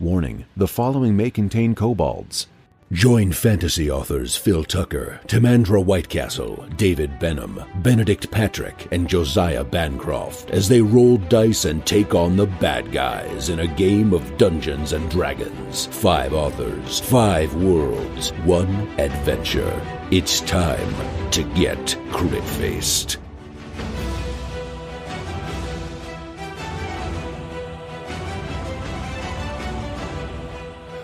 Warning, the following may contain kobolds. Join fantasy authors Phil Tucker, Timandra Whitecastle, David Benem, Benedict Patrick, and Josiah Bancroft as they roll dice and take on the bad guys in a game of Dungeons and Dragons. 5 authors, 5 worlds, 1 adventure. It's time to get crit-faced.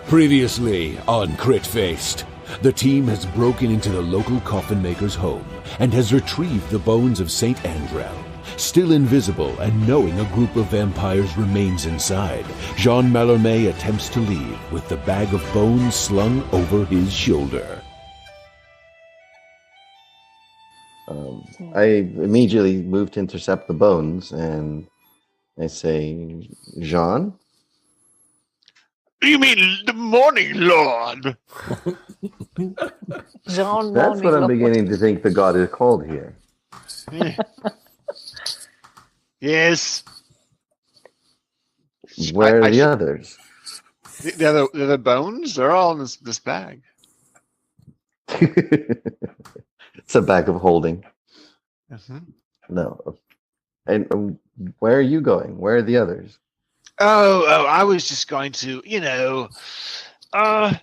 Previously on Crit-Faced, the team has broken into the local coffin maker's home and has retrieved the bones of Saint Andral. Still invisible and knowing a group of vampires remains inside, Jean Mallarmé attempts to leave with the bag of bones slung over his shoulder. I immediately move to intercept the bones, and I say, Jean? You mean the Morning Lord? Jean That's what I'm beginning to think the god is called here. Yes. Where are the others? The other bones? They're all in this bag. It's a bag of holding. Mm-hmm. No. And where are you going? Where are the others? Oh, I was just going to, I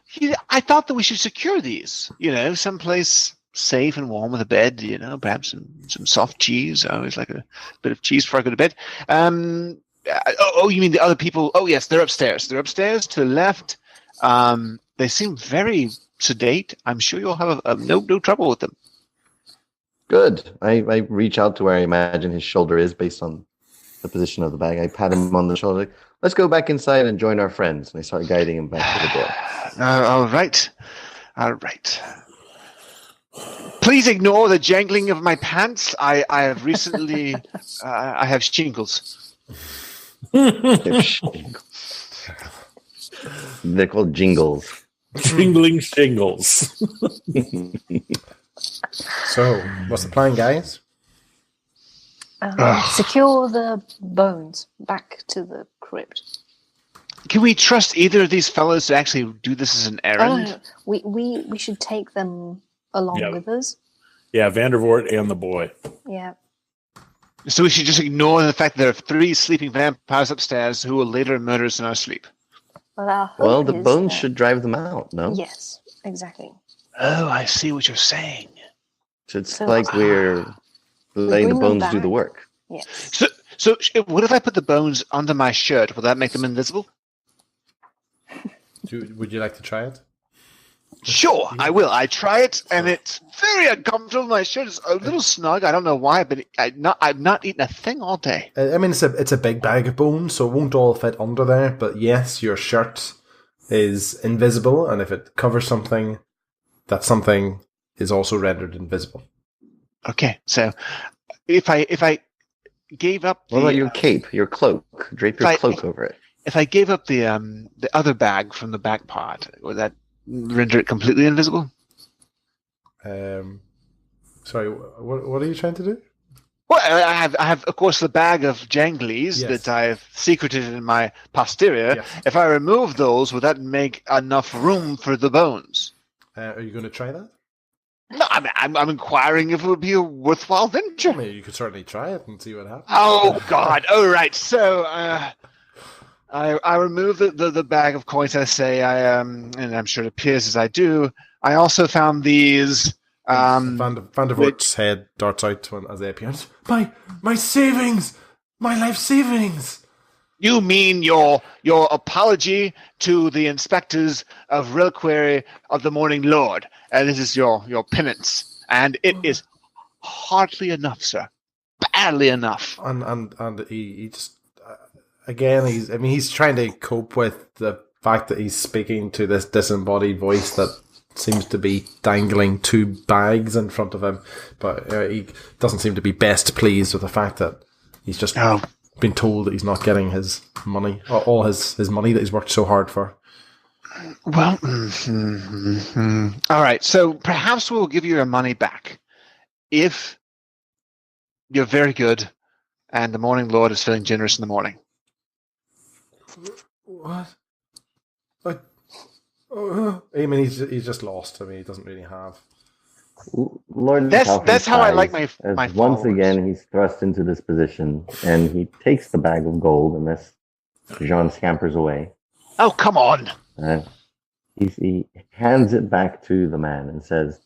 thought that we should secure these, someplace safe and warm with a bed, perhaps some soft cheese. I always like a bit of cheese before I go to bed. You mean the other people? Oh, yes, they're upstairs. They're upstairs to the left. They seem very sedate. I'm sure you'll have no trouble with them. Good. I reach out to where I imagine his shoulder is based on the position of the bag. I pat him on the shoulder. Let's go back inside and join our friends. And I start guiding him back to the door. All right. Please ignore the jangling of my pants. I have recently, I have shingles. They're called jingles. Jingling shingles. So, what's the plan, guys? Secure the bones back to the crypt. Can we trust either of these fellows to actually do this as an errand? We should take them along with us. Yeah, Vandervoort and the boy. Yeah. So we should just ignore the fact that there are 3 sleeping vampires upstairs who will later murder us in our sleep. Well, the bones should drive them out, no? Yes, exactly. Oh, I see what you're saying. So it's like we're letting the bones do the work. Yes. So what if I put the bones under my shirt? Will that make them invisible? Would you like to try it? Sure, I will. I try it, and it's very uncomfortable. My shirt is a little snug. I don't know why, but I've not eaten a thing all day. I mean, it's a big bag of bones, so it won't all fit under there. But yes, your shirt is invisible, and if it covers something, that something is also rendered invisible. Okay, so if I gave up what about your cape, your cloak? Drape your cloak over it. If I gave up the other bag from the back part, would that render it completely invisible? Sorry, what are you trying to do? Well, I have of course the bag of janglies that I've secreted in my posterior. Yes. If I remove those, would that make enough room for the bones? Are you going to try that? No, I'm inquiring if it would be a worthwhile venture. I mean, you could certainly try it and see what happens. Oh God! All right, so I remove the bag of coins. I say and I'm sure it appears as I do. I also found these. Vandervoort's head darts out as they appear. My savings, my life savings. You mean your apology to the inspectors of Reliquary of the Morning Lord, and this is your penance, and it is hardly enough, sir. Badly enough. And he just again he's trying to cope with the fact that he's speaking to this disembodied voice that seems to be dangling 2 bags in front of him, but he doesn't seem to be best pleased with the fact that he's just been told that he's not getting his money, all his money that he's worked so hard for. Well, all right, so perhaps we'll give you your money back if you're very good and the Morning Lord is feeling generous in the morning. What? I mean, he's just lost. I mean, he doesn't really have. Lord That's how I like my once followers. again he's thrust into this position, and he takes the bag of gold, and this Jean scampers away. Oh, come on! He hands it back to the man and says,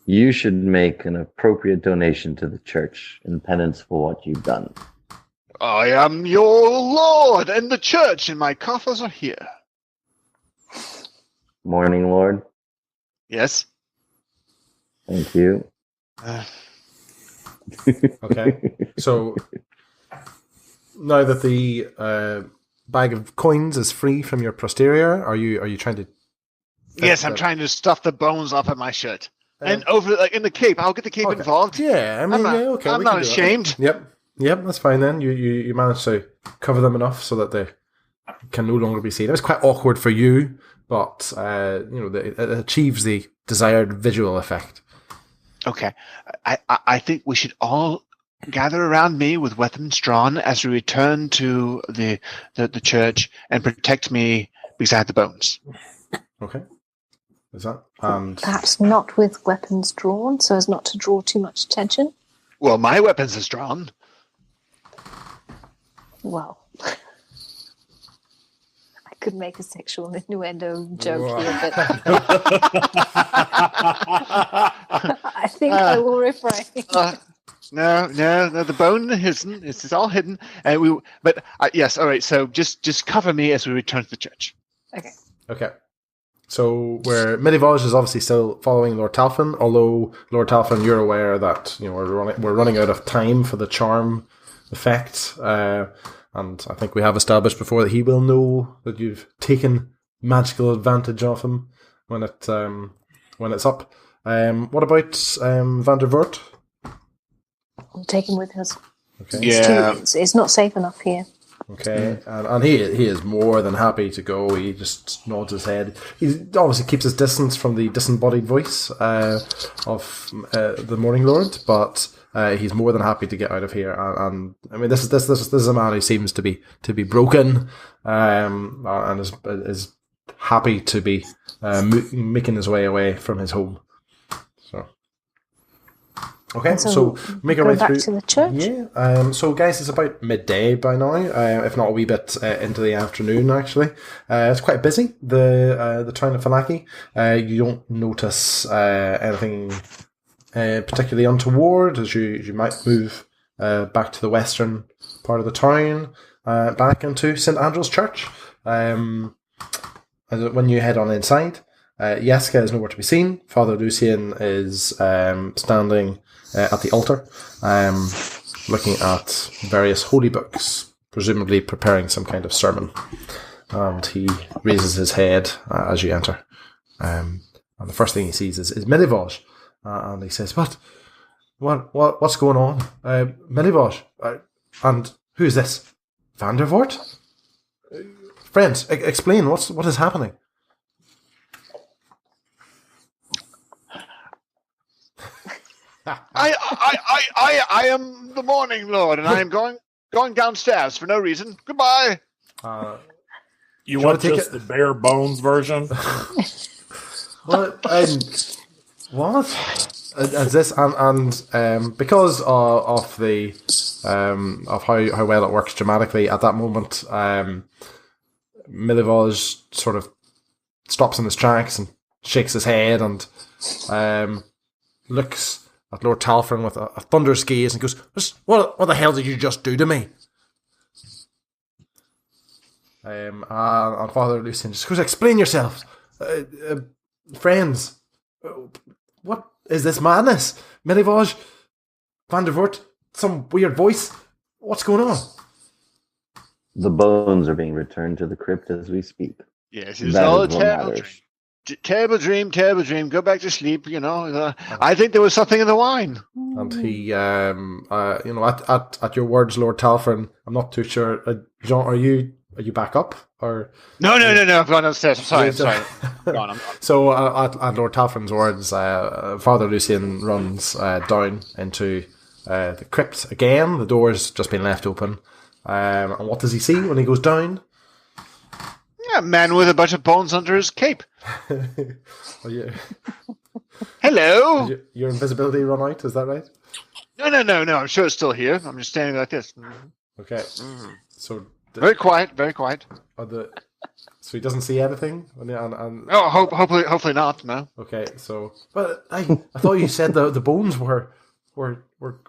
"You should make an appropriate donation to the church in penance for what you've done." I am your lord, and the church and my coffers are here. Morning, Lord. Yes. Thank you. Okay, so now that the bag of coins is free from your posterior, are you trying to? Yes, I'm trying to stuff the bones off of my shirt. And over, like, in the cape. I'll get the cape involved. Yeah, I mean, I'm not ashamed. Yep, that's fine then. You managed to cover them enough so that they can no longer be seen. It was quite awkward for you, but it achieves the desired visual effect. Okay, I think we should all gather around me with weapons drawn as we return to the church and protect me beside the bones. Okay. Is that and Perhaps not with weapons drawn, so as not to draw too much attention. Well, my weapons is drawn. Well, I could make a sexual innuendo joke here, but I think I will refrain. No, the bone isn't. It's all hidden. Yes, all right. So just cover me as we return to the church. Okay. So where Medivage is obviously still following Lord Talfin, although Lord Talfin, you're aware that we're running out of time for the charm effect, and I think we have established before that he will know that you've taken magical advantage of him when it's up. What about Van der Voort? We'll take him with us. Okay. Yeah. It's not safe enough here. Okay, and he is more than happy to go. He just nods his head. He obviously keeps his distance from the disembodied voice of the Morning Lord, but he's more than happy to get out of here. And I mean, this is a man who seems to be broken, and is happy to be making his way away from his home. Okay, so make our way back through to the church. Yeah. So, guys, it's about midday by now, if not a wee bit into the afternoon. Actually, it's quite busy. The town of Falaki. You don't notice anything particularly untoward as you might move back to the western part of the town, back into Saint Andral's church. When you head on inside, Yeska is nowhere to be seen. Father Lucian is standing at the altar, looking at various holy books, presumably preparing some kind of sermon. And he raises his head as you enter. And the first thing he sees is Medivage. And he says, What's going on? Medivage? And who is this? Van der Voort? Friends, explain, what is happening? I am the Morning Lord, and I am going downstairs for no reason. Goodbye. You want just the bare bones version? What? What? Is this and because of the of how well it works dramatically at that moment, Milivoj sort of stops in his tracks and shakes his head and looks at Lord Talfrin with a thunderous gaze and goes, "What the hell did you just do to me?" And Father Lucian just goes, "Explain yourselves, friends. What is this madness? Milivoj, Van der Voort, some weird voice. What's going on?" The bones are being returned to the crypt as we speak. Yes, it's all a terrible dream. Terrible dream. Go back to sleep. I think there was something in the wine. And he, at your words, Lord Talfrin, I'm not too sure. Jean, are you back up or? No. I've gone downstairs. I'm sorry. Go on. So at Lord Talfrin's words, Father Lucian runs down into the crypt again. The door's just been left open. And what does he see when he goes down? A man with a bunch of bones under his cape. Oh, yeah. Hello. Your invisibility run out, is that right? No. I'm sure it's still here. I'm just standing like this. Okay. So Very quiet. Very quiet. So he doesn't see anything? Oh, hopefully not. No. Okay, so... But I thought you said the bones were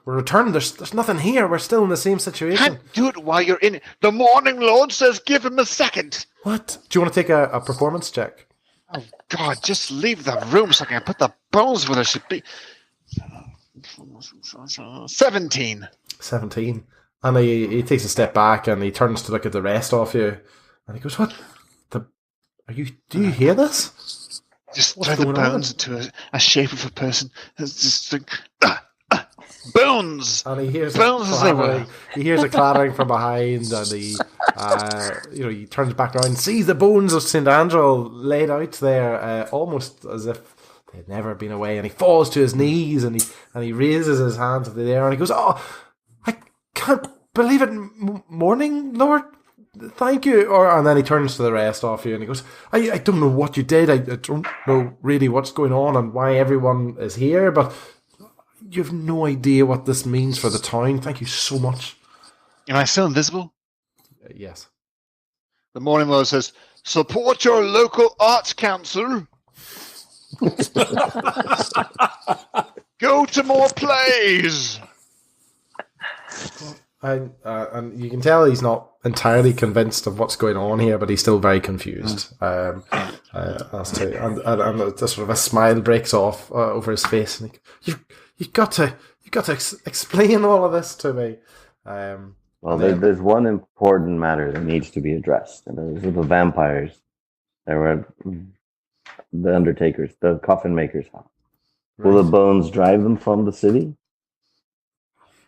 returned. There's nothing here. We're still in the same situation. Can't do it while you're in it. The Morning Lord says give him a second. What? Do you want to take a performance check? Oh, God, just leave the room so I can put the bones where they should be. 17. 17. And he takes a step back and he turns to look at the rest of you. And he goes, what? Do you hear this? Just throw the bones into a shape of a person. It's just bones! And he hears bones as they were. He hears a clattering from behind, and he turns back around and sees the bones of Saint Andral laid out there, almost as if they'd never been away. And he falls to his knees and he raises his hands to the air and he goes, "Oh, I can't believe it, morning, Lord. Thank you." And then he turns to the rest of you and he goes, I don't know what you did. I don't know really what's going on and why everyone is here, but you have no idea what this means for the town. Thank you so much. Am I still invisible? Yes. The Morning Lord says, support your local arts council. Go to more plays. And you can tell he's not entirely convinced of what's going on here, but he's still very confused. As to and sort of a smile breaks off over his face, and you've got to explain all of this to me. Well, there's one important matter that needs to be addressed, and those are the vampires. There were the undertakers, the coffin makers' house. Will the bones drive them from the city?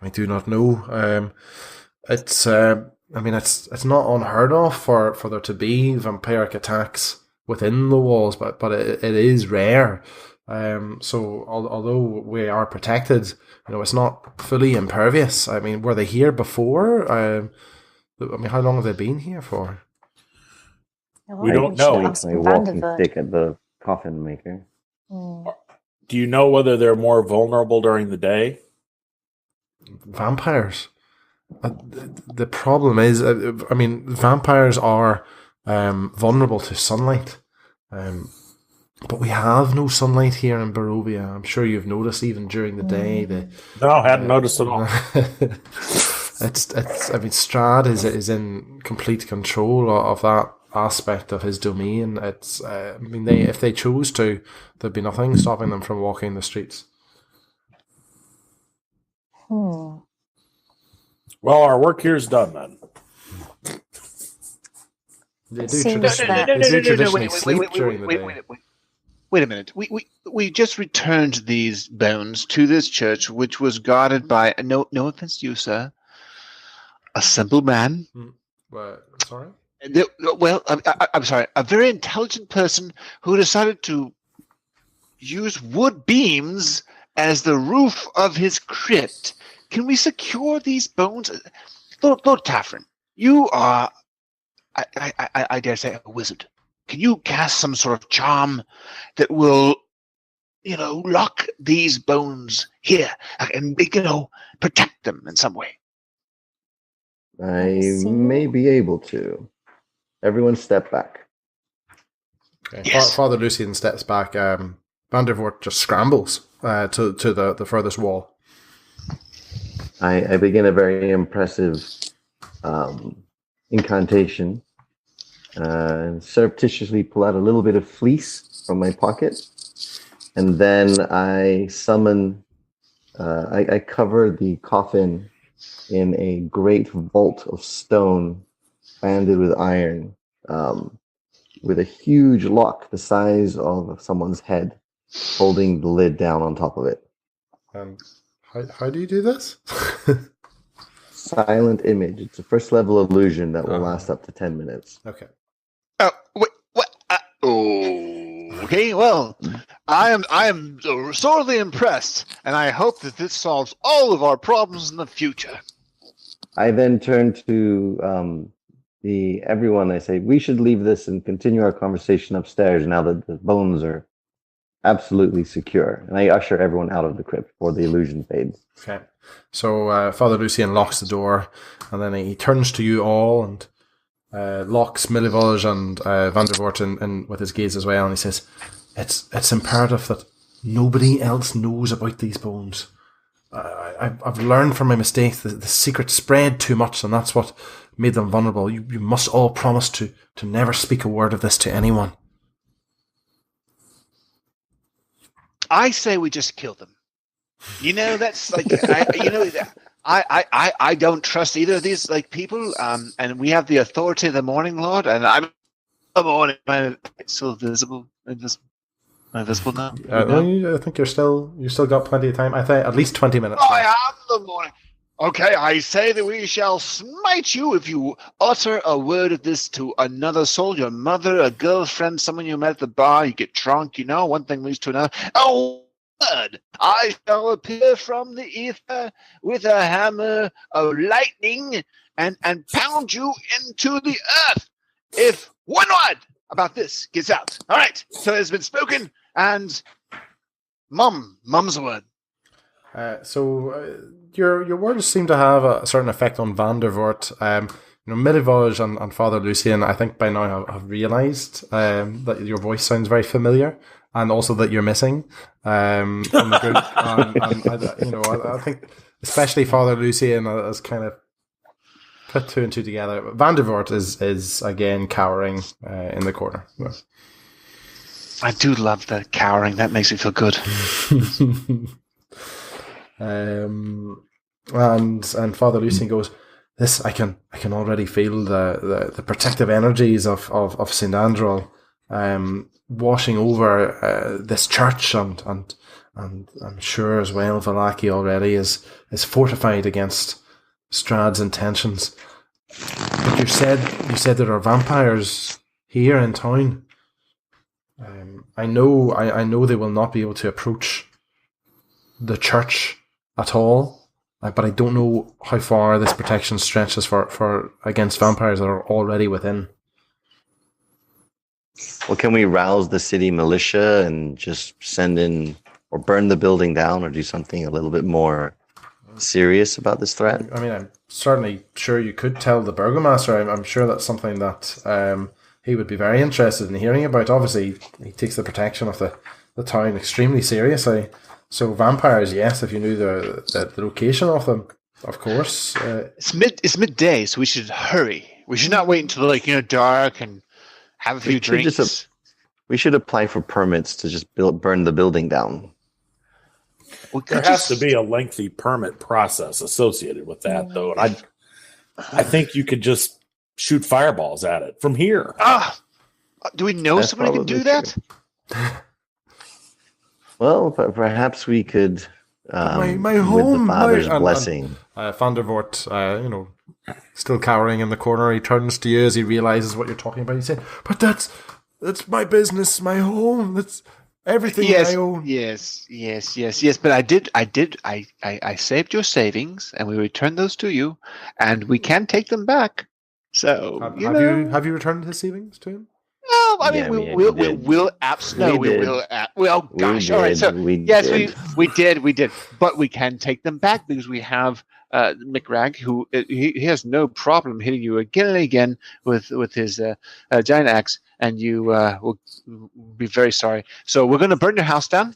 I do not know. It's not unheard of for there to be vampiric attacks within the walls, but it is rare. So although we are protected, it's not fully impervious. I mean, were they here before? How long have they been here for? We don't know. My walking stick at the coffin maker. Do you know whether they're more vulnerable during the day? Vampires. The problem is, vampires are vulnerable to sunlight. But we have no sunlight here in Barovia. I'm sure you've noticed even during the day. No, I hadn't noticed at all. Strahd is in complete control of that aspect of his domain. If they chose to, there'd be nothing stopping them from walking the streets. Well, our work here's done then. They do traditionally sleep during the day. Wait a minute. We just returned these bones to this church, which was guarded by no offense to you, sir, a simple man. Sorry. I'm sorry. A very intelligent person who decided to use wood beams as the roof of his crypt. Can we secure these bones? Lord Taffrin, you are, I dare say, a wizard. Can you cast some sort of charm that will, lock these bones here and, protect them in some way? I may be able to. Everyone step back. Okay. Yes. Father Lucian steps back. Vandervoort just scrambles to the furthest wall. I begin a very impressive incantation and surreptitiously pull out a little bit of fleece from my pocket. And then I summon, I cover the coffin in a great vault of stone banded with iron, with a huge lock the size of someone's head, holding the lid down on top of it. How do you do this? Silent image. It's a first level illusion that will last up to 10 minutes. Okay. Oh, wait, what? Okay, well, I am sorely impressed, and I hope that this solves all of our problems in the future. I then turn to everyone, I say, we should leave this and continue our conversation upstairs now that the bones are absolutely secure. And I usher everyone out of the crypt before the illusion fades. Okay. So Father Lucian locks the door, and then he turns to you all and locks Millivage and Vandervoort in with his gaze as well, and he says, It's imperative that nobody else knows about these bones. I've learned from my mistakes that the secret spread too much, and that's what made them vulnerable. You must all promise to never speak a word of this to anyone. I say we just kill them. You know, that's like, I don't trust either of these people. And we have the authority of the Morning Lord, and I'm the morning. Am I still visible? Invisible now? I think you still got plenty of time. I think at least 20 minutes. I am the morning. Okay, I say that we shall smite you if you utter a word of this to another soul, your mother, a girlfriend, someone you met at the bar, you get drunk, one thing leads to another. Oh, word! I shall appear from the ether with a hammer of lightning and pound you into the earth if one word about this gets out. All right, so it's been spoken, and mum's a word. Your words seem to have a certain effect on Vandervoort. Millivage and Father Lucian, I think by now have realised that your voice sounds very familiar, and also that you're missing from the group. I think especially Father Lucian has kind of put two and two together. Vandervoort is again cowering in the corner. I do love that cowering. That makes me feel good. And Father Lucian goes, "This I can already feel the protective energies of Saint Andral washing over this church, and I'm sure as well Vallaki already is fortified against Strahd's intentions. But you said there are vampires here in town. I know they will not be able to approach the church at all, but I don't know how far this protection stretches for against vampires that are already within." Well, can we rouse the city militia and just send in or burn the building down or do something a little bit more serious about this threat? I mean, I'm certainly sure you could tell the Burgomaster. I'm sure that's something that he would be very interested in hearing about. Obviously, he takes the protection of the town extremely seriously. So vampires, yes, if you knew the location of them, of course. It's midday, so we should hurry. We should not wait until dark and have a few drinks. We should apply for permits to just burn the building down. There has to be a lengthy permit process associated with that, though. And I think you could just shoot fireballs at it from here. Do we know somebody who can do that? Well, perhaps we could. My home, with the Father's blessing. Vandervoort, still cowering in the corner, he turns to you as he realizes what you're talking about. He said, "But that's my business, my home. That's everything I own." Yes. But I saved your savings, and we returned those to you, and we can take them back. So have you returned his savings to him? No, I mean we will absolutely. Well, gosh, all right. So yes, we did, but we can take them back because we have McRag, who he has no problem hitting you again and again with his giant axe, and you will be very sorry. So we're going to burn your house down.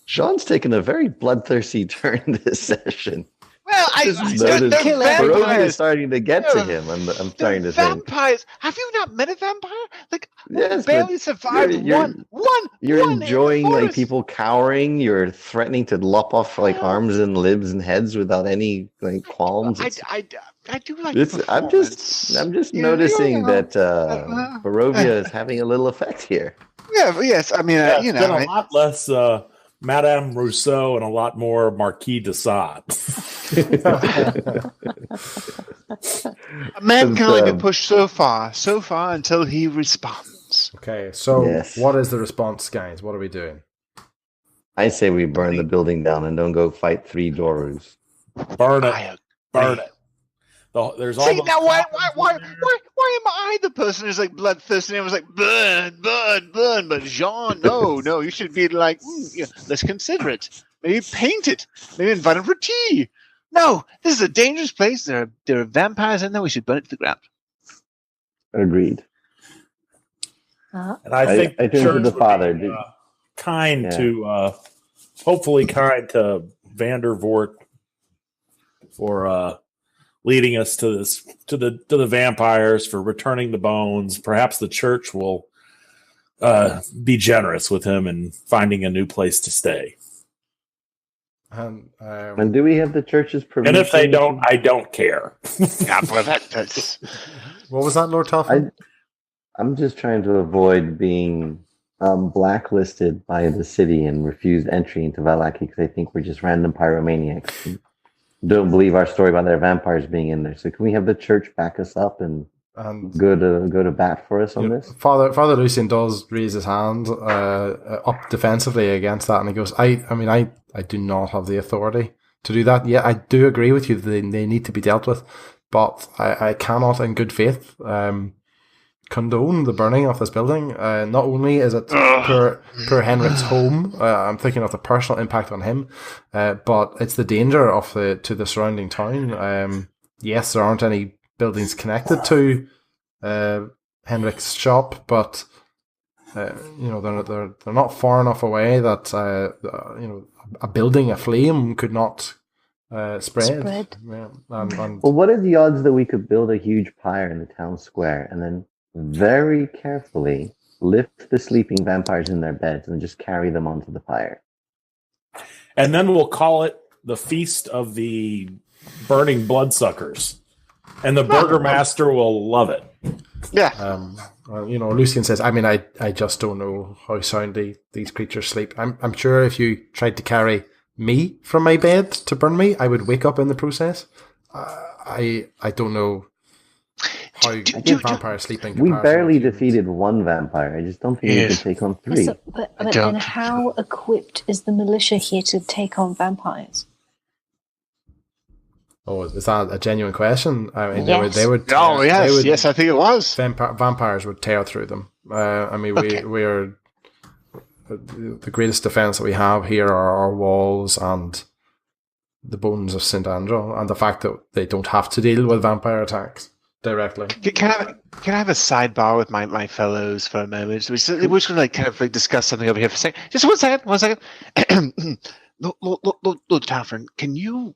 Sean's taken a very bloodthirsty turn this session. Well, Barovia is starting to get to him. I'm starting to think. Vampires. Have you not met a vampire? Yes, barely survived one. You're enjoying people cowering. You're threatening to lop off arms and limbs and heads without any qualms. I do like. I'm just noticing that Barovia is having a little effect here. Yeah. Yes. I mean, it's been a lot less. Madame Rousseau and a lot more Marquis de Sade. A man can only be pushed so far until he responds. Okay, so What is the response, guys? What are we doing? I say we burn the building down and don't go fight three Dorus. Burn it. There's all See, those now why problems in there. am I the person who's like bloodthirsty? And I was like, burn, burn, burn. But Jean, no, you should be like, let's consider it. Maybe paint it. Maybe invite him for tea. No, this is a dangerous place. There are vampires in there. We should burn it to the ground. Agreed. And I think I turn to the father. Hopefully kind to Vandervoort for leading us to the vampires, for returning the bones. Perhaps the church will be generous with him and finding a new place to stay. And do we have the church's permission? And if they don't, I don't care. That's... What was that, Lord Toffin? I'm just trying to avoid being blacklisted by the city and refused entry into Valaki because I think we're just random pyromaniacs. Don't believe our story about their vampires being in there. So can we have the church back us up and go to bat for us on this? Father Lucian does raise his hand up defensively against that, and he goes, I do not have the authority to do that. Yeah, I do agree with you. They need to be dealt with, but I cannot, in good faith, condone the burning of this building. Not only is it poor Henrik's home, I'm thinking of the personal impact on him, but it's the danger to the surrounding town. Yes, there aren't any buildings connected to Henrik's shop, but they're not far enough away that a building aflame could not spread. Yeah. Well, what are the odds that we could build a huge pyre in the town square and then very carefully lift the sleeping vampires in their beds and just carry them onto the pyre? And then we'll call it the Feast of the Burning Bloodsuckers. And the burgomaster will love it. Yeah. Lucian says, I just don't know how soundly these creatures sleep. I'm sure if you tried to carry me from my bed to burn me, I would wake up in the process. I don't know how vampires sleeping. We barely defeated one vampire. I just don't think we can take on three. So, but then how equipped is the militia here to take on vampires? Oh, is that a genuine question? I mean, yes. they would. Yes, I think it was. Vampires would tear through them. We are the greatest defense that we have here are our walls and the bones of Saint Andral, and the fact that they don't have to deal with vampire attacks directly. Can I have a sidebar with my fellows for a moment? We're just going to discuss something over here for a second. Just one second. Lord Tavern, can you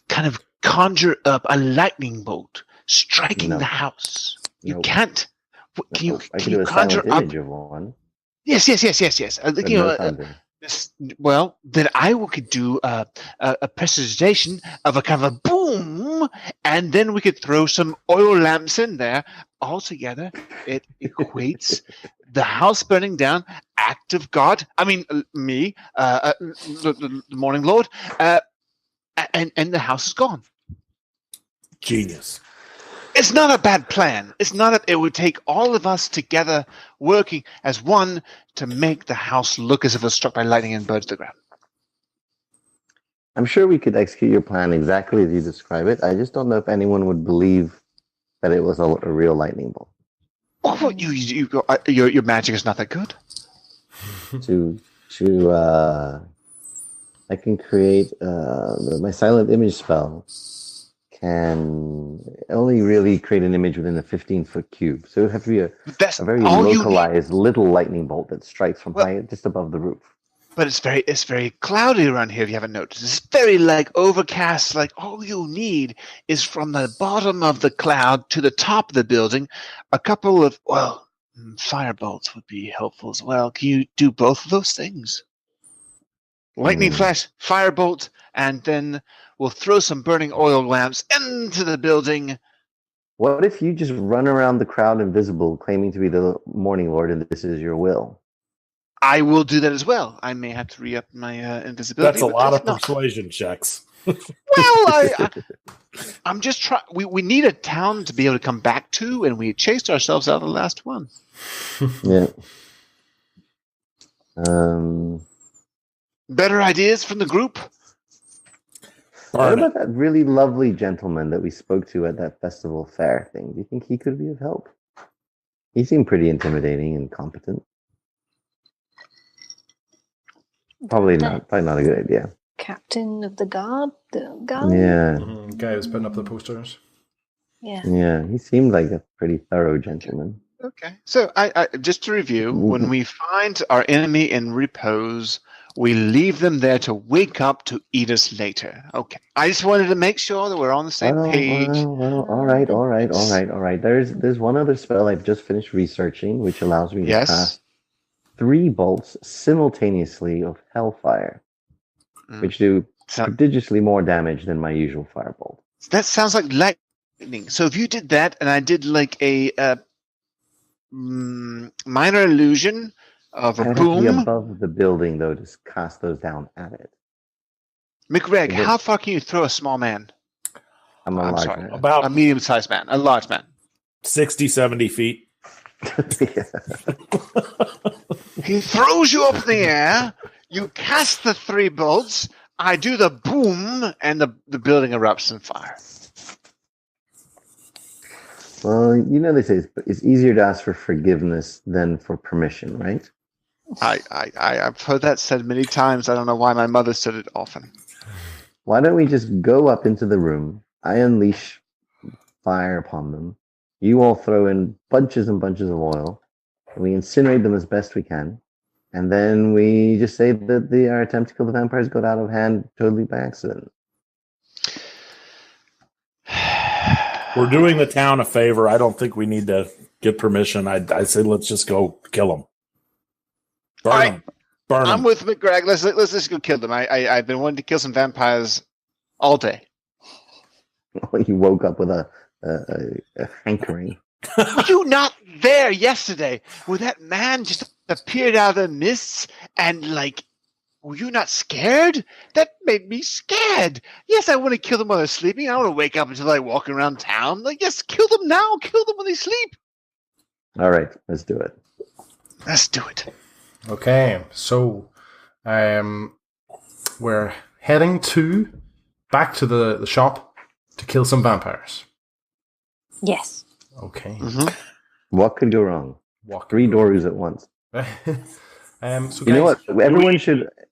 kind of conjure up a lightning bolt striking the house? You can't. Can you conjure up? Image of one. Yes. Well, then I could do a prestidigitation of a kind of a boom, and then we could throw some oil lamps in there. Altogether, it equates the house burning down, act of God. I mean, me, the Morning Lord, and the house is gone. Genius. It's not a bad plan. It would take all of us together working as one to make the house look as if it was struck by lightning and burned to the ground. I'm sure we could execute your plan exactly as you describe it. I just don't know if anyone would believe that it was a real lightning bolt. Oh, your magic is not that good. I can create my silent image spell. Can only really create an image within a 15-foot cube. So it would have to be a very localized little lightning bolt that strikes from high, just above the roof. But it's very cloudy around here, if you haven't noticed. It's very overcast. Like all you need is from the bottom of the cloud to the top of the building, a couple of firebolts would be helpful as well. Can you do both of those things? Lightning flash, firebolt, and then we'll throw some burning oil lamps into the building. What if you just run around the crowd invisible, claiming to be the Morning Lord, and this is your will? I will do that as well. I may have to re-up my invisibility. That's a lot of persuasion checks. Well, I'm just trying. We need a town to be able to come back to, and we chased ourselves out of the last one. Yeah. Better ideas from the group? What Burn about it. that really lovely gentleman that we spoke to at that festival fair thing? Do you think he could be of help? He seemed pretty intimidating and competent. Probably not a good idea. Captain of the guard? The guard? Yeah. Guy who's putting up the posters. Yeah. Yeah, he seemed like a pretty thorough gentleman. Okay. So I just to review, when we find our enemy in repose, we leave them there to wake up to eat us later. Okay. I just wanted to make sure that we're on the same page. Well, all right. There's one other spell I've just finished researching, which allows me to cast 3 bolts simultaneously of Hellfire, which do prodigiously more damage than my usual firebolt. That sounds like lightning. So if you did that, and I did like a minor illusion of a boom. Be above the building, though, to cast those down at it. McReg, how far can you throw a small man? I'm a large man. About a medium-sized man, a large man. 60, 70 feet. He throws you up in the air. You cast the 3 bolts. I do the boom, and the building erupts in fire. Well, you know they say it's easier to ask for forgiveness than for permission, right? I've heard that said many times. I don't know why my mother said it often. Why don't we just go up into the room? I unleash fire upon them. You all throw in bunches and bunches of oil. And we incinerate them as best we can. And then we just say that our attempt to kill the vampires got out of hand totally by accident. We're doing the town a favor. I don't think we need to get permission. I say let's just go kill them. Burn them. Burn them. I'm with McGreg. Let's just go kill them. I've been wanting to kill some vampires all day. You woke up with a hankering. Were you not there yesterday when that man just appeared out of the mists and were you not scared? That made me scared. Yes, I want to kill them while they're sleeping. I don't want to wake up until they're walking around town. Yes, kill them now. Kill them when they sleep. All right, let's do it. Let's do it. Okay, so we're heading back to the shop to kill some vampires. Yes. Okay. Mm-hmm. What could go wrong? 3 Dorus at once. So you know what?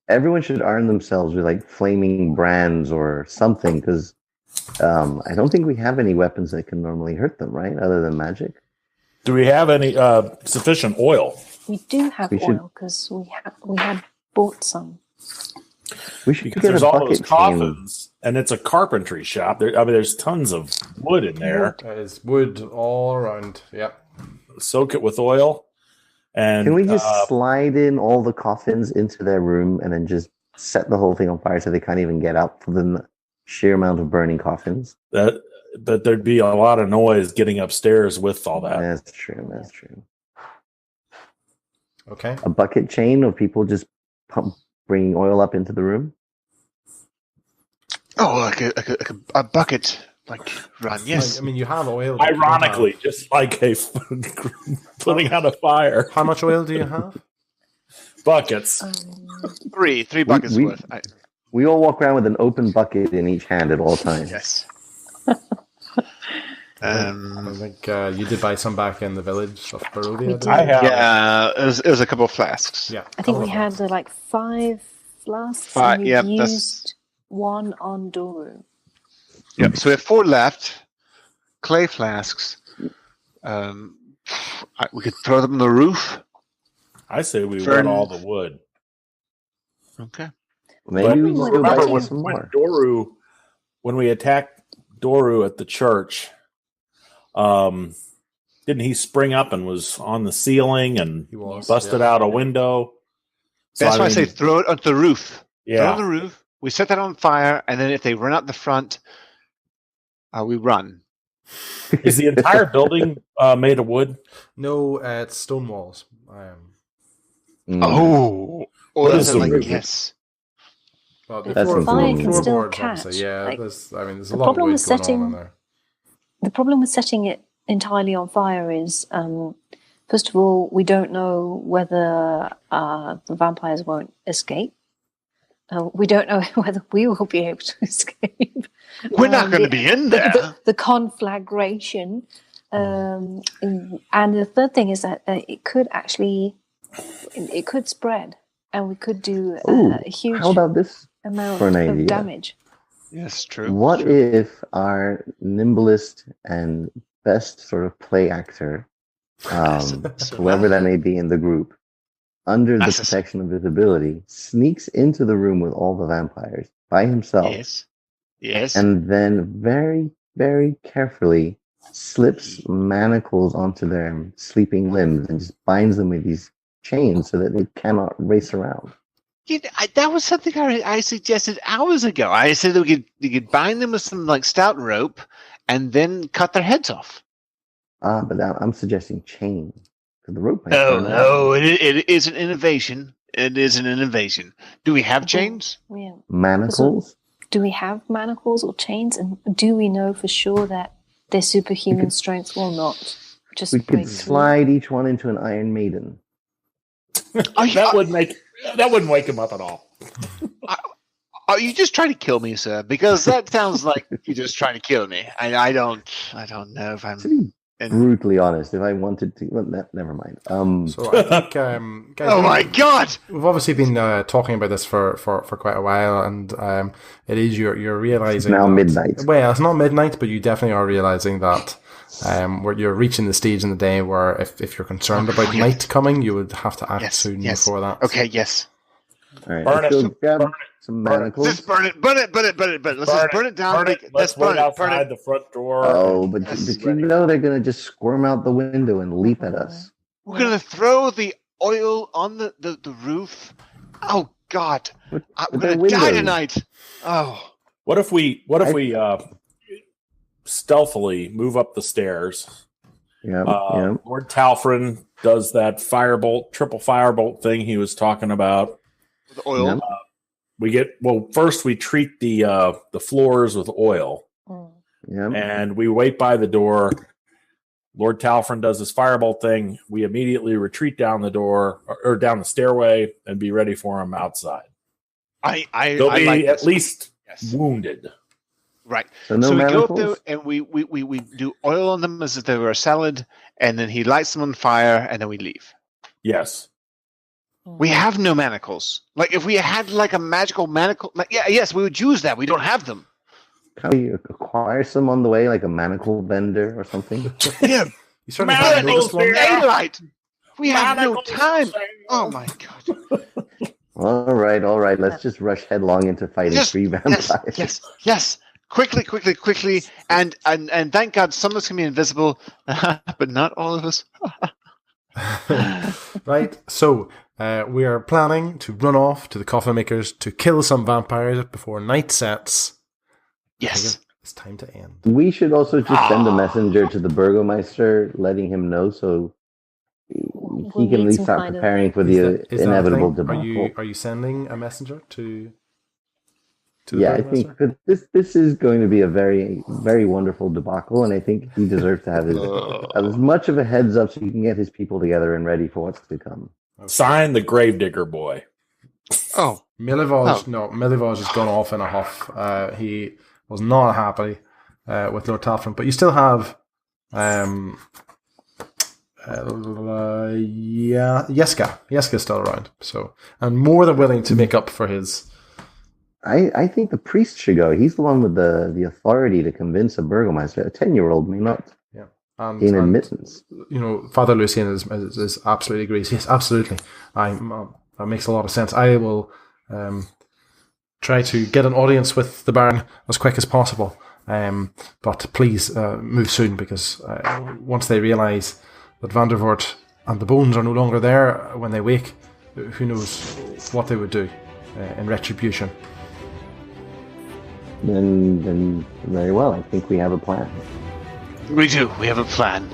Everyone should arm themselves with flaming brands or something, because I don't think we have any weapons that can normally hurt them, right? Other than magic. Do we have any sufficient oil? We do have oil because we had bought some. We should because get there's a all bucket those coffins, and it's a carpentry shop. There's tons of wood in there. There's wood all around. Yep. Soak it with oil. And can we just slide in all the coffins into their room and then just set the whole thing on fire so they can't even get up for the sheer amount of burning coffins? But there'd be a lot of noise getting upstairs with all that. That's true. Okay. A bucket chain of people just bringing oil up into the room? Oh, like a bucket. Run, yes. I mean, you have oil. Ironically, just like putting out a fire. How much oil do you have? Buckets. 3 buckets worth. We all walk around with an open bucket in each hand at all times. Yes. I think you did buy some back in the village of Barovia. did. I have. Yeah, it was a couple of flasks. Yeah. I think we had 5 flasks. 5, and yeah, we used 1 on Doru. Yep. So we have 4 left. Clay flasks. We could throw them on the roof. I say we run all the wood. Okay. Maybe we just go buy Remember some more. when we attacked Doru at the church, didn't he spring up and was on the ceiling and busted out a window? So, That's why I say throw it onto the roof. Yeah. Throw it on the roof. We set that on fire, and then if they run out the front, we run. Is the entire building made of wood? No, it's stone walls. Oh, What is the roof? Yes. Well, That's fire insane. can still floorboards, catch. obviously. Yeah, there's a the lot of problem wood with going on setting- in there. The problem with setting it entirely on fire is, first of all, we don't know whether the vampires won't escape. We don't know whether we will be able to escape. We're not going to be in there. The conflagration. And the third thing is that it could spread, and we could do a huge how about this amount for an of idea? damage. Yes, true. What if our nimblest and best sort of play actor, whoever that may be in the group, under the protection of visibility, sneaks into the room with all the vampires by himself. Yes. And then very, very carefully slips manacles onto their sleeping limbs and just binds them with these chains so that they cannot race around. That was something I suggested hours ago. I said that you could bind them with some like stout rope and then cut their heads off. But I'm suggesting chain. The rope. No, it is an innovation. It is an innovation. Do we have chains? Yeah. Manacles? Do we have manacles or chains? And do we know for sure that their superhuman strength will not just we break could slide each one into an Iron Maiden. That wouldn't wake him up at all. Are you just trying to kill me, sir? Because that sounds like you're just trying to kill me. I don't know if I'm brutally honest. If I wanted to, well, never mind. So I think, guys, oh my god! We've obviously been talking about this for quite a while, and it is you're realizing it's now midnight. Well, it's not midnight, but you definitely are realizing that where you're reaching the stage in the day where if you're concerned about night coming, you would have to act soon before that. Okay, yes. All right, let's go grab some manacles. Just burn it. Let's just burn it down. Let's wait outside the front door. Oh, but you know they're going to just squirm out the window and leap at us. We're going to throw the oil on the roof. Oh, God. We're going to die tonight. Oh. What if we stealthily move up the stairs? Yeah. Lord Talfrin does that triple firebolt thing he was talking about. With oil. First we treat the floors with oil. Yeah. And we wait by the door. Lord Talfrin does this firebolt thing. We immediately retreat down the door or down the stairway and be ready for him outside. They'll be like at least wounded. Right. So we manacles? go up there and we do oil on them as if they were a salad, and then he lights them on fire, and then we leave. Yes. We have no manacles. Like if we had like a magical manacle, yes, we would use that. We don't have them. Can we acquire some on the way, like a manacle vendor or something? Yeah. You certainly haven't noticed one. Daylight. We have no time. Oh my god. All right. Let's just rush headlong into fighting three vampires. Yes. Quickly. And thank God some of us can be invisible, but not all of us. Right. So we are planning to run off to the coffin makers to kill some vampires before night sets. Yes. It's time to end. We should also just send a messenger to the Burgomeister, letting him know so he can at least start preparing for the inevitable debacle. Are you sending a messenger to the I think this is going to be a very, very wonderful debacle, and I think he deserves to have as much of a heads up so he can get his people together and ready for what's to come. Okay. Sign the Gravedigger boy. Oh. Milivoj has gone off in a huff. He was not happy with Lord Talfrin, but you still have Jeska's still around, so and more than willing to make up for his. I think the priest should go. He's the one with the authority to convince a burgomaster. A 10-year-old may not gain admittance. Father Lucien is absolutely agrees. Yes, absolutely. That makes a lot of sense. I will try to get an audience with the Baron as quick as possible. But please move soon, because once they realise that Vandervoort and the bones are no longer there when they wake, who knows what they would do in retribution. Then very well. I think we have a plan. We do. We have a plan.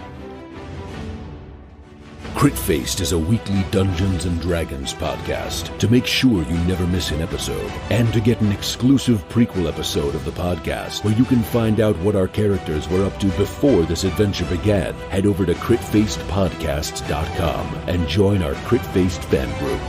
Crit-Faced is a weekly Dungeons & Dragons podcast. To make sure you never miss an episode, and to get an exclusive prequel episode of the podcast where you can find out what our characters were up to before this adventure began, head over to critfacedpodcasts.com and join our Crit-Faced fan group.